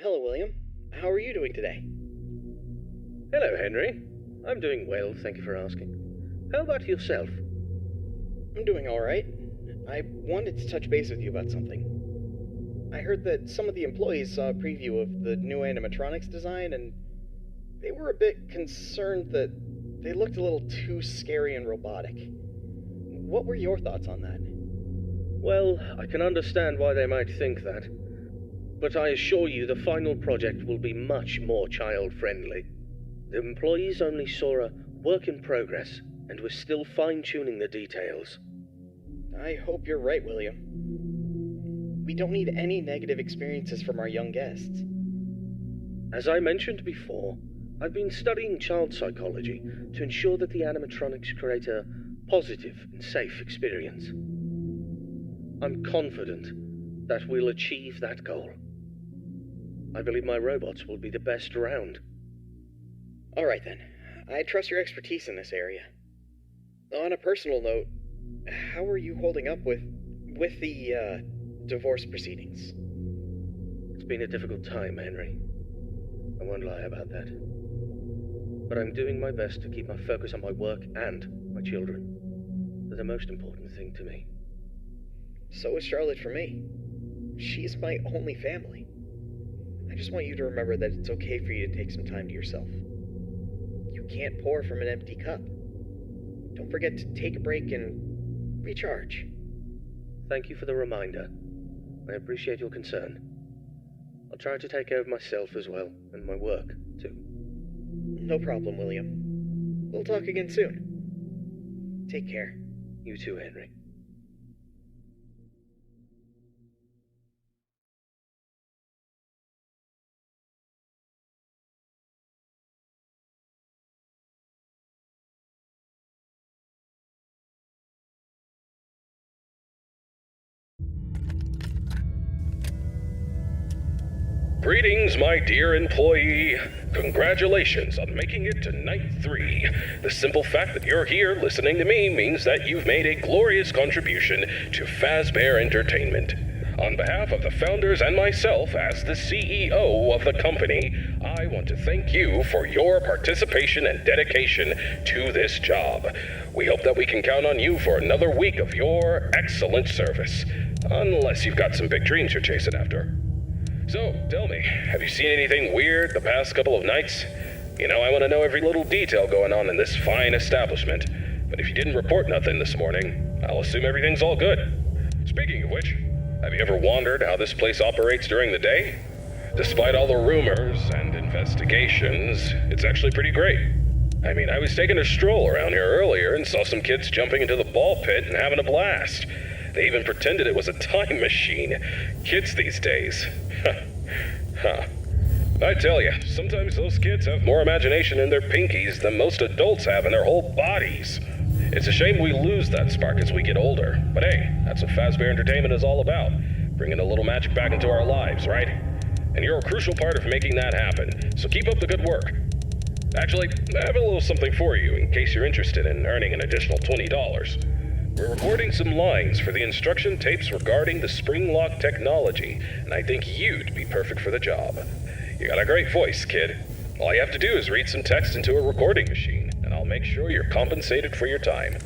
Hello, William. How are you doing today? Hello, Henry. I'm doing well, thank you for asking. How about yourself? I'm doing alright. I wanted to touch base with you about something. I heard that some of the employees saw a preview of the new animatronics design, and they were a bit concerned that they looked a little too scary and robotic. What were your thoughts on that? Well, I can understand why they might think that. But I assure you the final project will be much more child-friendly. The employees only saw a work in progress, and we're still fine-tuning the details. I hope you're right, William. We don't need any negative experiences from our young guests. As I mentioned before, I've been studying child psychology to ensure that the animatronics create a positive and safe experience. I'm confident that we'll achieve that goal. I believe my robots will be the best around. Alright then. I trust your expertise in this area. On a personal note, how are you holding up with the divorce proceedings? It's been a difficult time, Henry. I won't lie about that. But I'm doing my best to keep my focus on my work and my children. They're the most important thing to me. So is Charlotte for me. She's my only family. I just want you to remember that it's okay for you to take some time to yourself. You can't pour from an empty cup. Don't forget to take a break and recharge. Thank you for the reminder. I appreciate your concern. I'll try to take care of myself as well, and my work, too. No problem, William. We'll talk again soon. Take care. You too, Henry. Greetings, my dear employee. Congratulations on making it to night 3. The simple fact that you're here listening to me means that you've made a glorious contribution to Fazbear Entertainment. On behalf of the founders and myself as the CEO of the company, I want to thank you for your participation and dedication to this job. We hope that we can count on you for another week of your excellent service. Unless you've got some big dreams you're chasing after. So, tell me, have you seen anything weird the past couple of nights? You know, I want to know every little detail going on in this fine establishment. But if you didn't report nothing this morning, I'll assume everything's all good. Speaking of which, have you ever wondered how this place operates during the day? Despite all the rumors and investigations, it's actually pretty great. I mean, I was taking a stroll around here earlier and saw some kids jumping into the ball pit and having a blast. They even pretended it was a time machine. Kids these days. Huh. I tell you, sometimes those kids have more imagination in their pinkies than most adults have in their whole bodies. It's a shame we lose that spark as we get older. But hey, that's what Fazbear Entertainment is all about. Bringing a little magic back into our lives, right? And you're a crucial part of making that happen. So keep up the good work. Actually, I have a little something for you in case you're interested in earning an additional $20. We're recording some lines for the instruction tapes regarding the spring lock technology, and I think you'd be perfect for the job. You got a great voice, kid. All you have to do is read some text into a recording machine, and I'll make sure you're compensated for your time.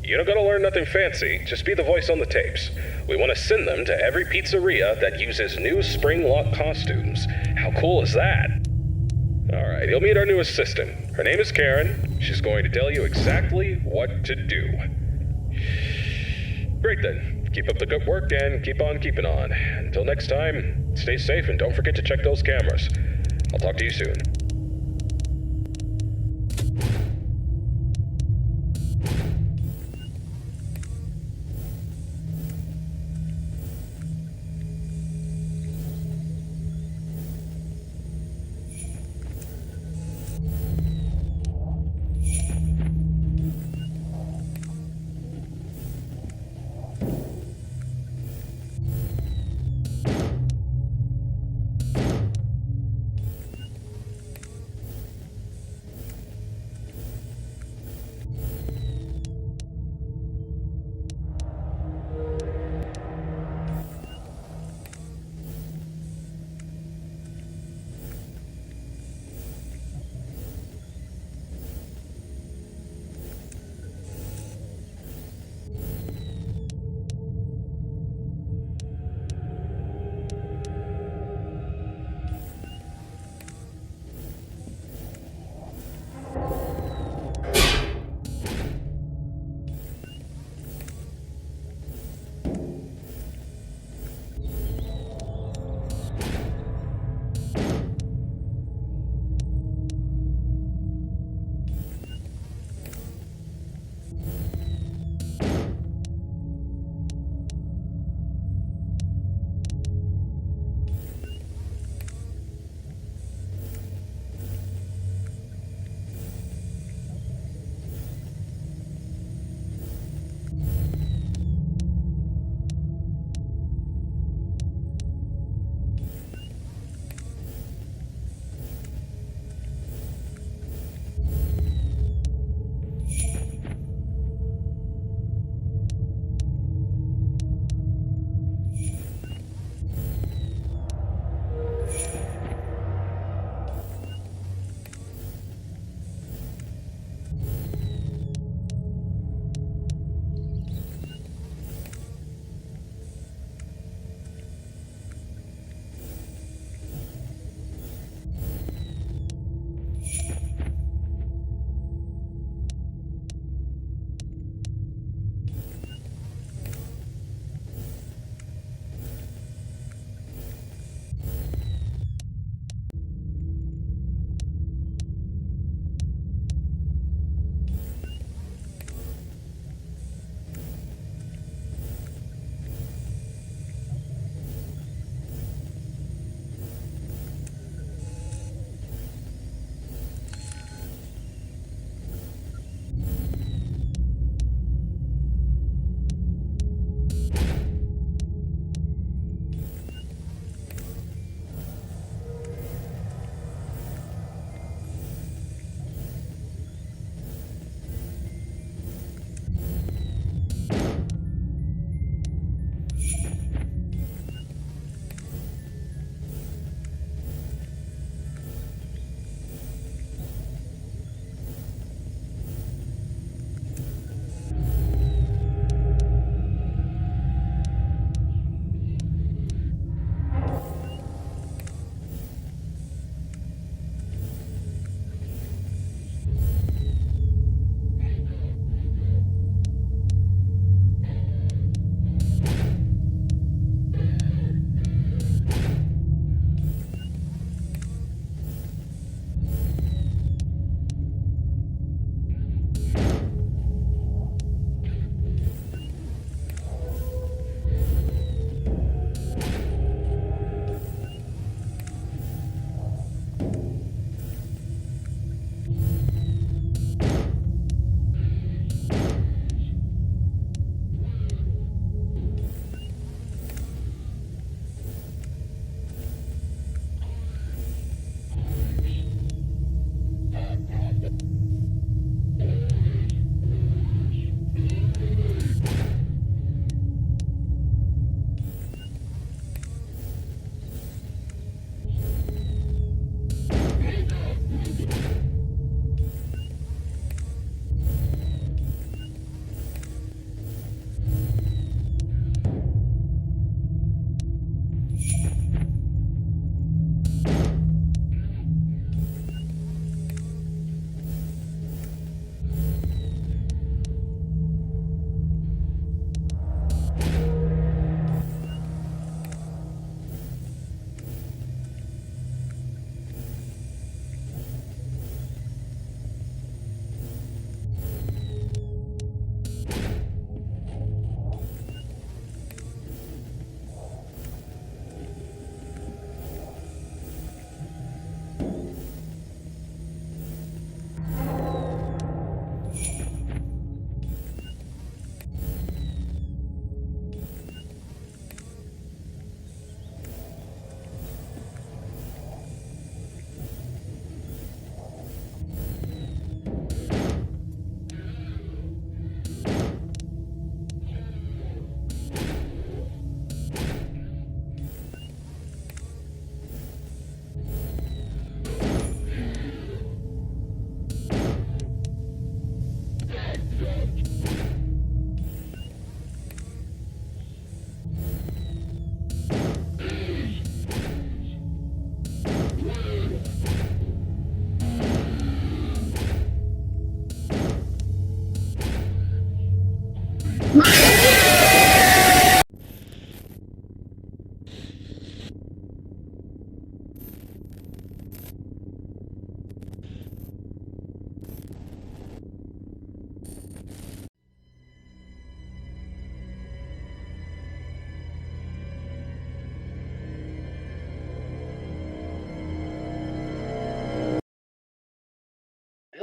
You don't gotta learn nothing fancy, just be the voice on the tapes. We want to send them to every pizzeria that uses new spring lock costumes. How cool is that? Alright, you'll meet our new assistant. Her name is Karen. She's going to tell you exactly what to do. Great then. Keep up the good work and keep on keeping on. Until next time, stay safe and don't forget to check those cameras. I'll talk to you soon.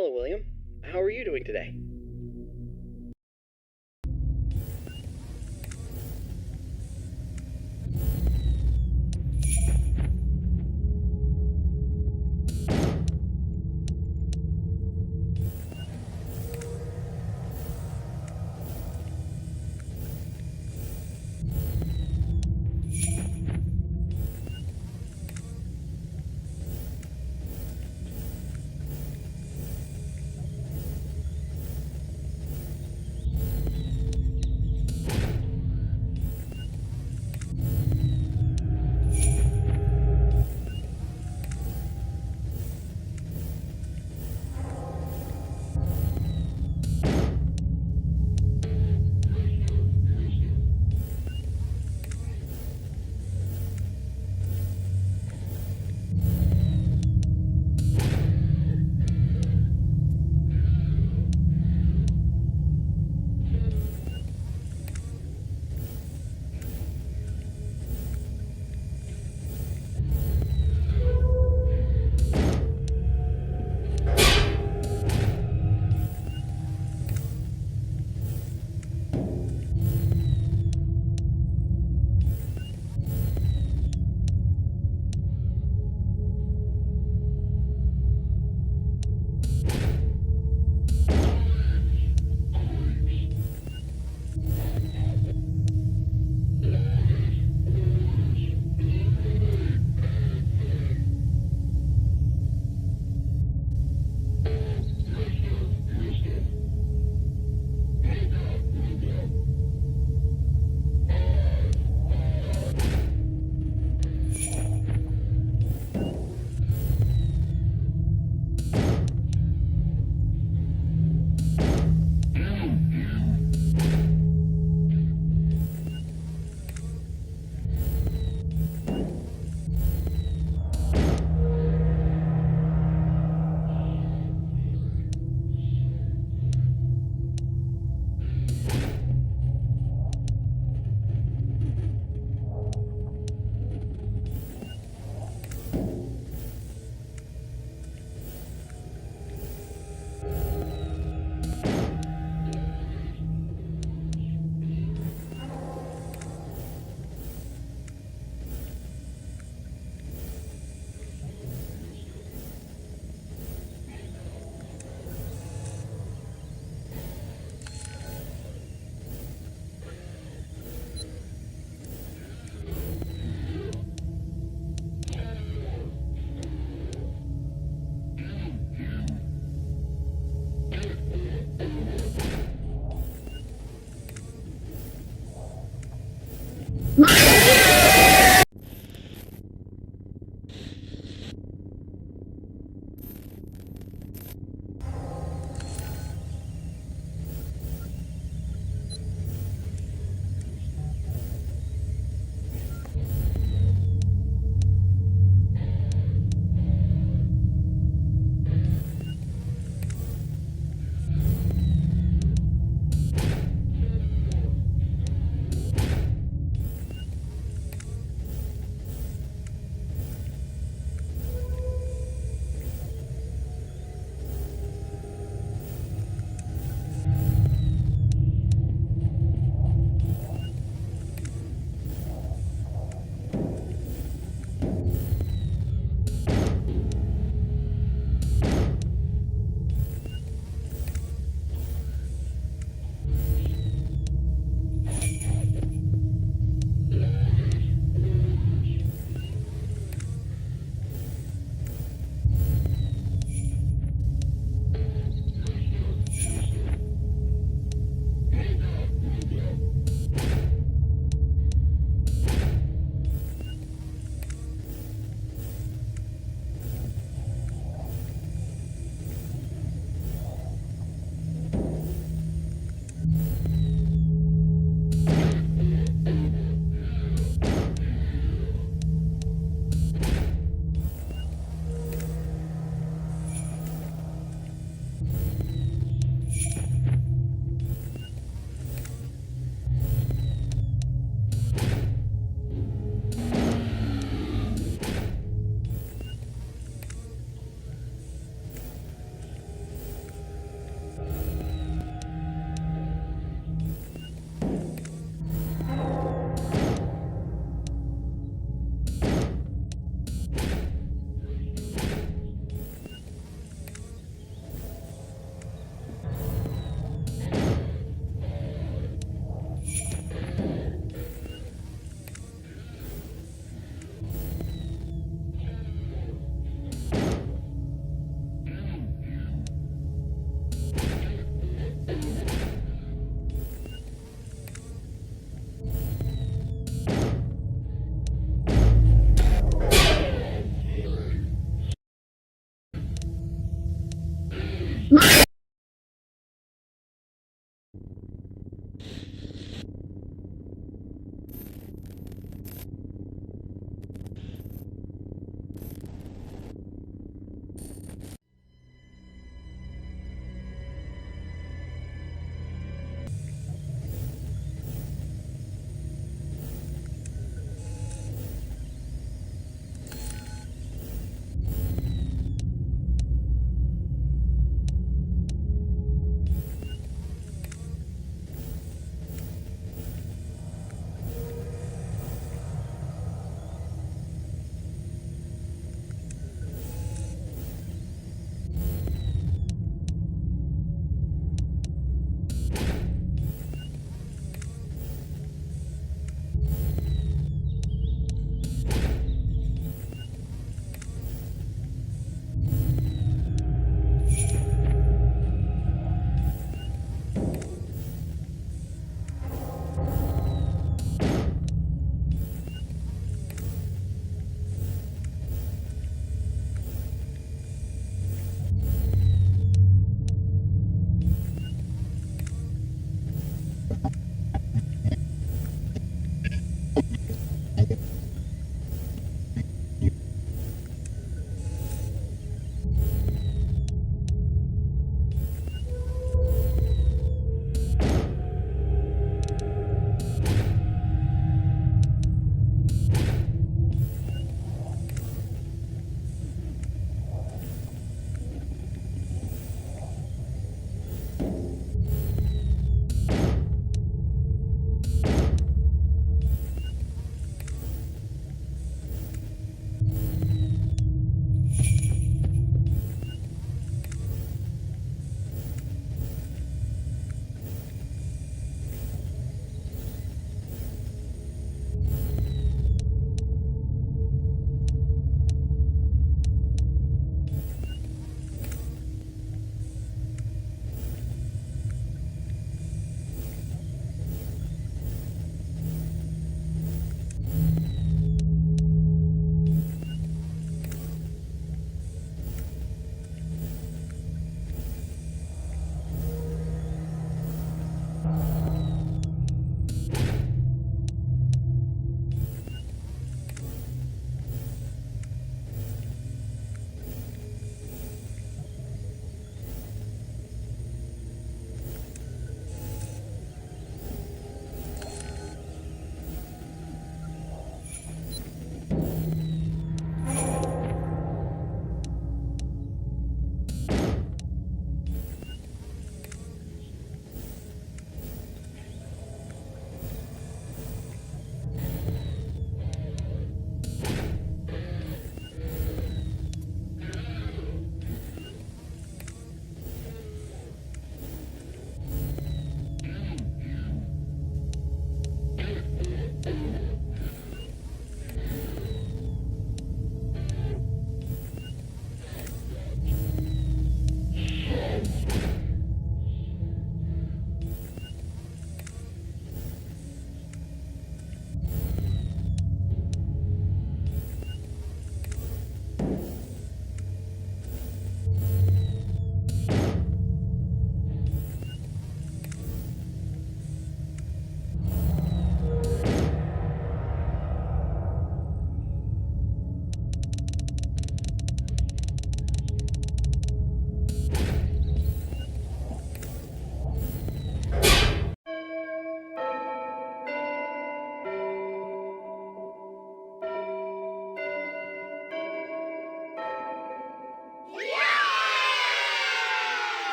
Hello, William. How are you doing today?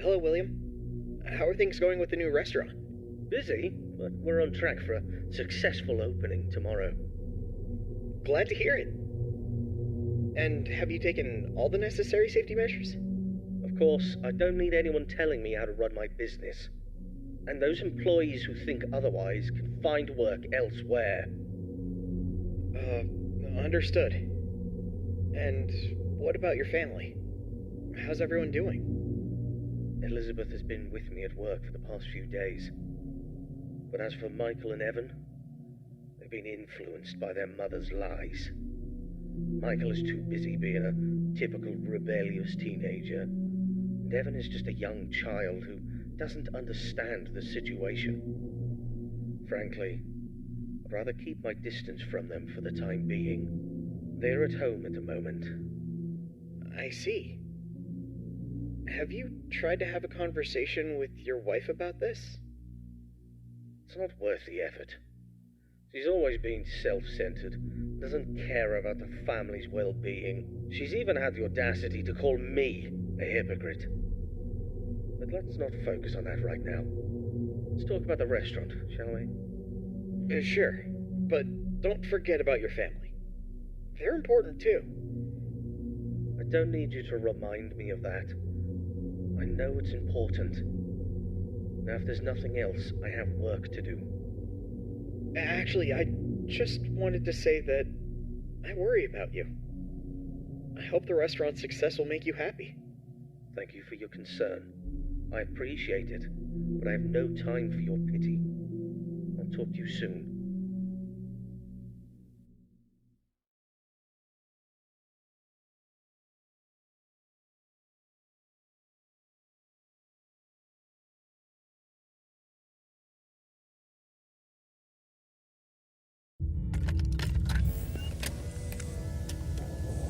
Hello, William. How are things going with the new restaurant? Busy, but we're on track for a successful opening tomorrow. Glad to hear it. And have you taken all the necessary safety measures? Of course, I don't need anyone telling me how to run my business. And those employees who think otherwise can find work elsewhere. Understood. And what about your family? How's everyone doing? Elizabeth has been with me at work for the past few days. But as for Michael and Evan, they've been influenced by their mother's lies. Michael is too busy being a typical rebellious teenager, and Evan is just a young child who doesn't understand the situation. Frankly, I'd rather keep my distance from them for the time being. They're at home at the moment. I see. Have you tried to have a conversation with your wife about this? It's not worth the effort. She's always been self-centered, doesn't care about the family's well-being. She's even had the audacity to call me a hypocrite. But let's not focus on that right now. Let's talk about the restaurant, shall we? Sure, but don't forget about your family. They're important too. I don't need you to remind me of that. I know it's important. Now, if there's nothing else, I have work to do. Actually, I just wanted to say that I worry about you. I hope the restaurant's success will make you happy. Thank you for your concern. I appreciate it, but I have no time for your pity. I'll talk to you soon.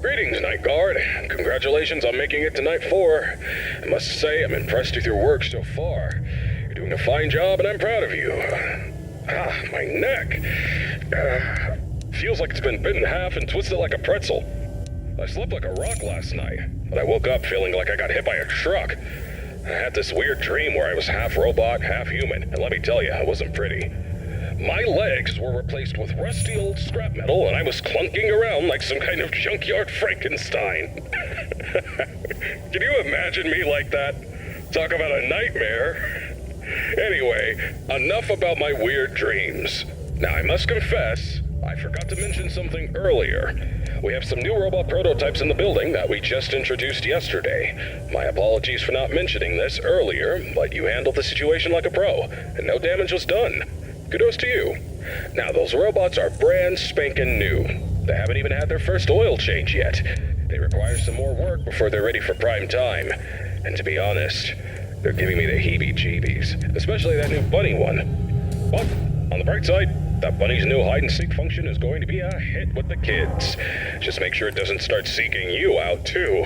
Greetings, Nightguard. Congratulations on making it to Night 4. I must say, I'm impressed with your work so far. You're doing a fine job, and I'm proud of you. My neck. Feels like it's been bitten in half and twisted like a pretzel. I slept like a rock last night, but I woke up feeling like I got hit by a truck. I had this weird dream where I was half robot, half human, and let me tell you, it wasn't pretty. My legs were replaced with rusty old scrap metal, and I was clunking around like some kind of junkyard Frankenstein. Can you imagine me like that? Talk about a nightmare. Anyway, enough about my weird dreams. Now, I must confess, I forgot to mention something earlier. We have some new robot prototypes in the building that we just introduced yesterday. My apologies for not mentioning this earlier, but you handled the situation like a pro, and no damage was done. Kudos to you. Now, those robots are brand spanking new. They haven't even had their first oil change yet. They require some more work before they're ready for prime time. And to be honest, they're giving me the heebie-jeebies, especially that new bunny one. But, on the bright side, that bunny's new hide-and-seek function is going to be a hit with the kids. Just make sure it doesn't start seeking you out, too.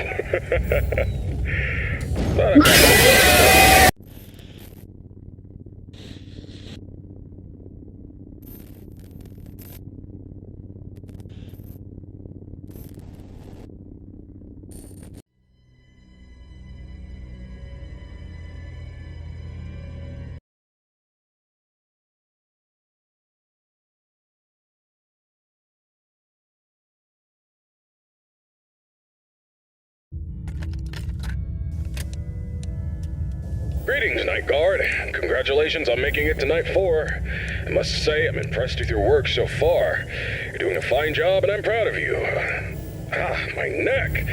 Greetings, Nightguard. Congratulations on making it to Night 4. I must say, I'm impressed with your work so far. You're doing a fine job, and I'm proud of you. My neck.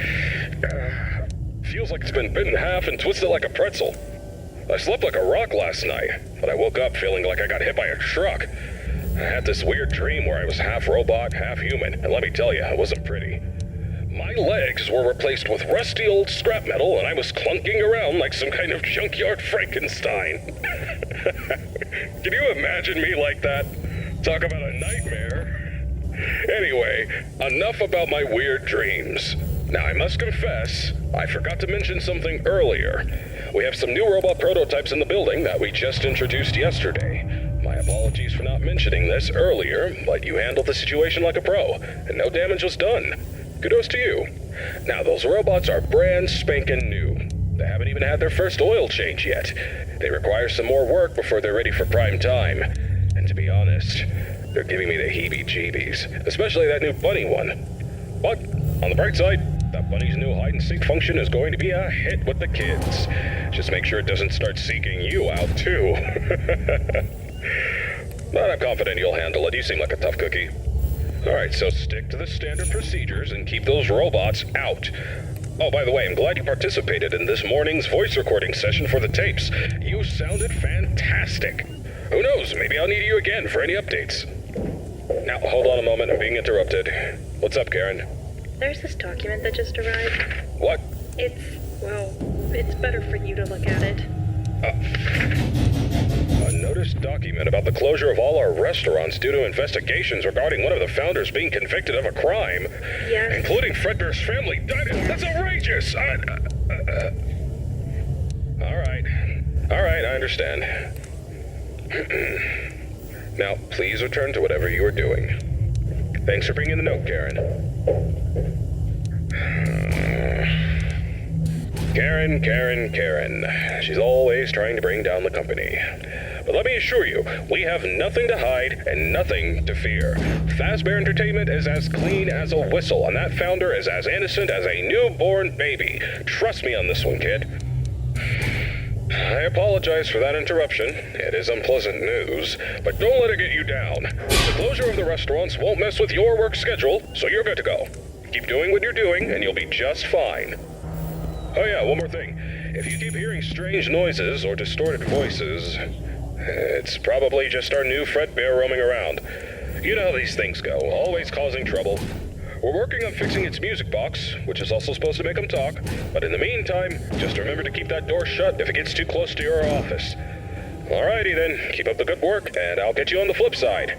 Feels like it's been bitten in half and twisted like a pretzel. I slept like a rock last night, but I woke up feeling like I got hit by a truck. I had this weird dream where I was half robot, half human, and let me tell you, it wasn't pretty. My legs were replaced with rusty old scrap metal, and I was clunking around like some kind of junkyard Frankenstein. Can you imagine me like that? Talk about a nightmare. Anyway, enough about my weird dreams. Now, I must confess, I forgot to mention something earlier. We have some new robot prototypes in the building that we just introduced yesterday. My apologies for not mentioning this earlier, but you handled the situation like a pro, and no damage was done. Kudos to you. Now, those robots are brand spanking new. They haven't even even had their first oil change yet. They require some more work before they're ready for prime time. And to be honest, they're giving me the heebie-jeebies, especially that new bunny one. But, on the bright side, that bunny's new hide-and-seek function is going to be a hit with the kids. Just make sure it doesn't start seeking you out, too. But I'm confident you'll handle it. You seem like a tough cookie. Alright, so stick to the standard procedures and keep those robots out. Oh, by the way, I'm glad you participated in this morning's voice recording session for the tapes. You sounded fantastic. Who knows, maybe I'll need you again for any updates. Now, hold on a moment, I'm being interrupted. What's up, Karen? There's this document that just arrived. What? It's better for you to look at it. A notice document about the closure of all our restaurants due to investigations regarding one of the founders being convicted of a crime. Yes. Including Fredbear's family. That's outrageous! Alright, I understand. Now, please return to whatever you are doing. Thanks for bringing the note, Karen. Karen. She's always trying to bring down the company. But let me assure you, we have nothing to hide and nothing to fear. Fazbear Entertainment is as clean as a whistle, and that founder is as innocent as a newborn baby. Trust me on this one, kid. I apologize for that interruption. It is unpleasant news, but don't let it get you down. The closure of the restaurants won't mess with your work schedule, so you're good to go. Keep doing what you're doing, and you'll be just fine. Oh yeah, one more thing. If you keep hearing strange noises or distorted voices, it's probably just our new Fredbear roaming around. You know how these things go, always causing trouble. We're working on fixing its music box, which is also supposed to make them talk, but in the meantime, just remember to keep that door shut if it gets too close to your office. Alrighty then, keep up the good work, and I'll get you on the flip side.